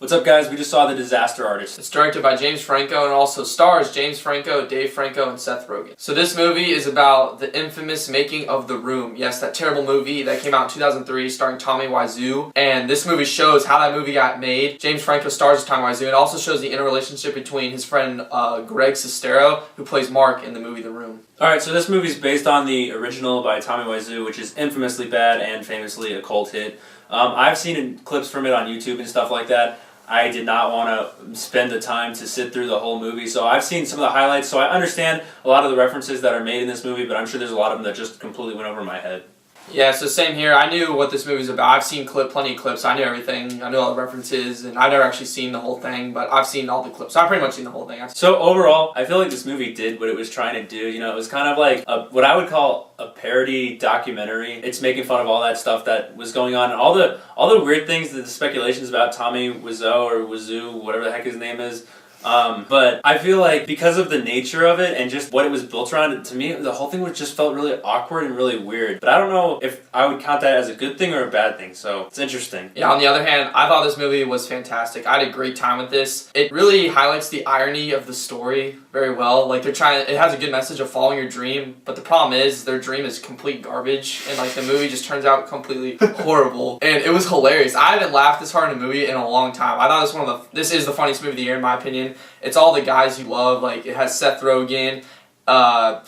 What's up, guys? We just saw The Disaster Artist. It's directed by James Franco and also stars James Franco, Dave Franco, and Seth Rogen. So this movie is about the infamous making of The Room. Yes, that terrible movie that came out in 2003 starring Tommy Wiseau. And this movie shows how that movie got made. James Franco stars as Tommy Wiseau and also shows the interrelationship between his friend Greg Sestero, who plays Mark in the movie The Room. Alright, so this movie's based on the original by Tommy Wiseau, which is infamously bad and famously a cult hit. I've seen clips from it on YouTube and stuff like that. I did not want to spend the time to sit through the whole movie, so I've seen some of the highlights, so I understand a lot of the references that are made in this movie, but I'm sure there's a lot of them that just completely went over my head. Yeah, so same here. I knew what this movie's about. I've seen plenty of clips. I knew everything. I knew all the references, and I've never actually seen the whole thing, but I've seen all the clips. So I've pretty much seen the whole thing. So overall, I feel like this movie did what it was trying to do. You know, it was kind of like what I would call a parody documentary. It's making fun of all that stuff that was going on, and all the weird things, the speculations about Tommy Wiseau or Wiseau, whatever the heck his name is. But I feel like because of the nature of it and just what it was built around, to me, the whole thing just felt really awkward and really weird. But I don't know if I would count that as a good thing or a bad thing, so it's interesting. Yeah, on the other hand, I thought this movie was fantastic. I had a great time with this. It really highlights the irony of the story very well. Like, it has a good message of following your dream, but the problem is their dream is complete garbage, and like the movie just turns out completely horrible. And it was hilarious. I haven't laughed this hard in a movie in a long time. I thought this is the funniest movie of the year in my opinion. It's all the guys you love. Like, it has Seth Rogen,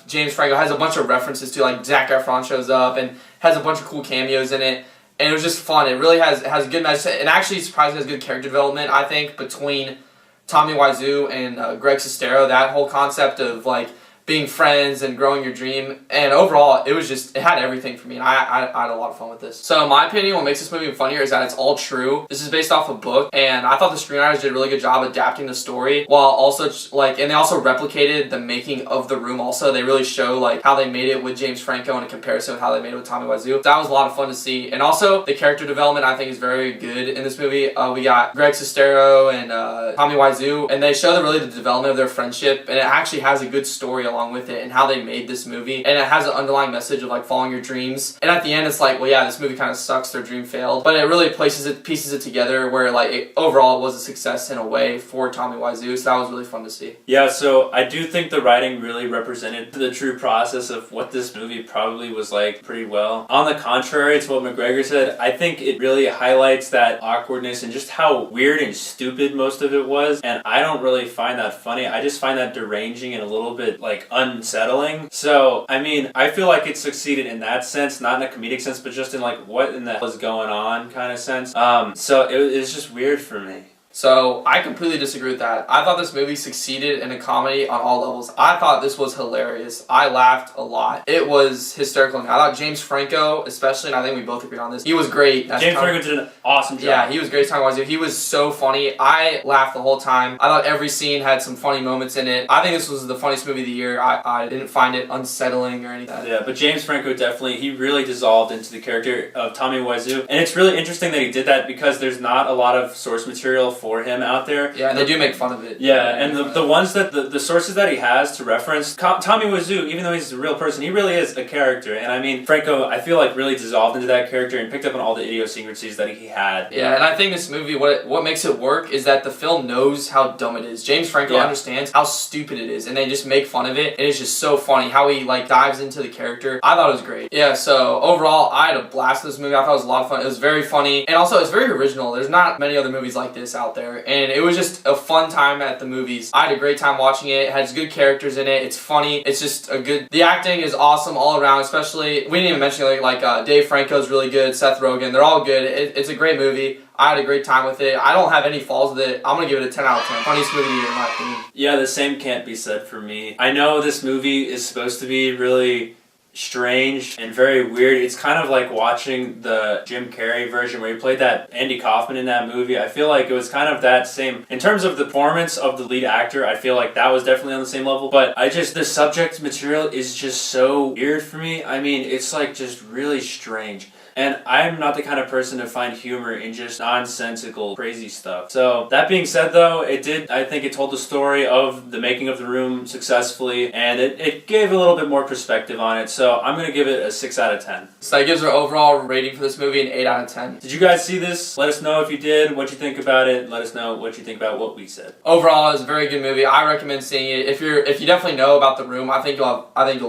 James Franco, has a bunch of references to, like, Zac Efron shows up and has a bunch of cool cameos in it. And it was just fun. It really has a good message. And actually, surprisingly, has good character development, I think, between Tommy Wiseau and Greg Sestero. That whole concept of, like, being friends and growing your dream. And overall, it had everything for me. And I had a lot of fun with this. So in my opinion, what makes this movie funnier is that it's all true. This is based off a book, and I thought the screenwriters did a really good job adapting the story, while also and they also replicated the making of The Room also. They really show like how they made it with James Franco in comparison with how they made it with Tommy Wiseau. That was a lot of fun to see. And also the character development I think is very good in this movie. We got Greg Sestero and Tommy Wiseau, and they show the development of their friendship, and it actually has a good story along with it and how they made this movie, and it has an underlying message of like following your dreams. And at the end it's like, well, yeah, this movie kind of sucks, their dream failed, but it really pieces it together where like overall it was a success in a way for Tommy Wiseau, so that was really fun to see. Yeah, so I do think the writing really represented the true process of what this movie probably was like pretty well. On the contrary to what McGregor said, I think it really highlights that awkwardness and just how weird and stupid most of it was, and I don't really find that funny. I just find that deranging and a little bit like unsettling. So, I mean, I feel like it succeeded in that sense, not in a comedic sense, but just in like what in the hell is going on kind of sense. So it was just weird for me. So, I completely disagree with that. I thought this movie succeeded in a comedy on all levels. I thought this was hilarious. I laughed a lot. It was hysterical. I thought James Franco, especially, and I think we both agree on this, he was great. James Franco did an awesome job. Yeah, he was great. He was so funny. I laughed the whole time. I thought every scene had some funny moments in it. I think this was the funniest movie of the year. I didn't find it unsettling or anything. Yeah, but James Franco he really dissolved into the character of Tommy Wiseau. And it's really interesting that he did that because there's not a lot of source material for him out there. Yeah, and they do make fun of it. Yeah, and the ones that the sources that he has to reference, Tommy Wiseau, even though he's a real person, he really is a character. And I mean, Franco, I feel like really dissolved into that character and picked up on all the idiosyncrasies that he had. Yeah, and I think this movie, what makes it work is that the film knows how dumb it is. James Franco understands how stupid it is, and they just make fun of it, and it's just so funny how he like dives into the character. I thought it was great. Yeah, so overall, I had a blast with this movie. I thought it was a lot of fun. It was very funny, and also it's very original. There's not many other movies like this out there, and it was just a fun time at the movies. I had a great time watching it. It has good characters in it. It's funny. It's just the acting is awesome all around, especially, we didn't even mention like Dave Franco's really good, Seth Rogen, they're all good. It's a great movie. I had a great time with it. I don't have any flaws with it. I'm going to give it a 10 out of 10. Funniest movie of the year in my opinion. Yeah, the same can't be said for me. I know this movie is supposed to be really strange and very weird. It's kind of like watching the Jim Carrey version where he played that Andy Kaufman in that movie. I feel like it was kind of that same, in terms of the performance of the lead actor, I feel like that was definitely on the same level, but the subject material is just so weird for me. I mean, it's like just really strange. And I'm not the kind of person to find humor in just nonsensical, crazy stuff. So that being said, though, I think it told the story of the making of The Room successfully, and it gave a little bit more perspective on it. So I'm gonna give it a 6 out of 10. So that gives our overall rating for this movie an 8 out of 10. Did you guys see this? Let us know if you did, what you think about it. Let us know what you think about what we said. Overall, it's a very good movie. I recommend seeing it. If you definitely know about The Room, I think you'll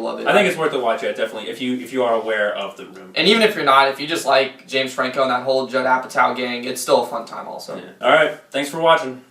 love it. I think it's worth a watch. Yeah, definitely. If you are aware of The Room, and even if you're not, if you just like James Franco and that whole Judd Apatow gang, it's still a fun time also. Yeah. All right. Thanks for watching.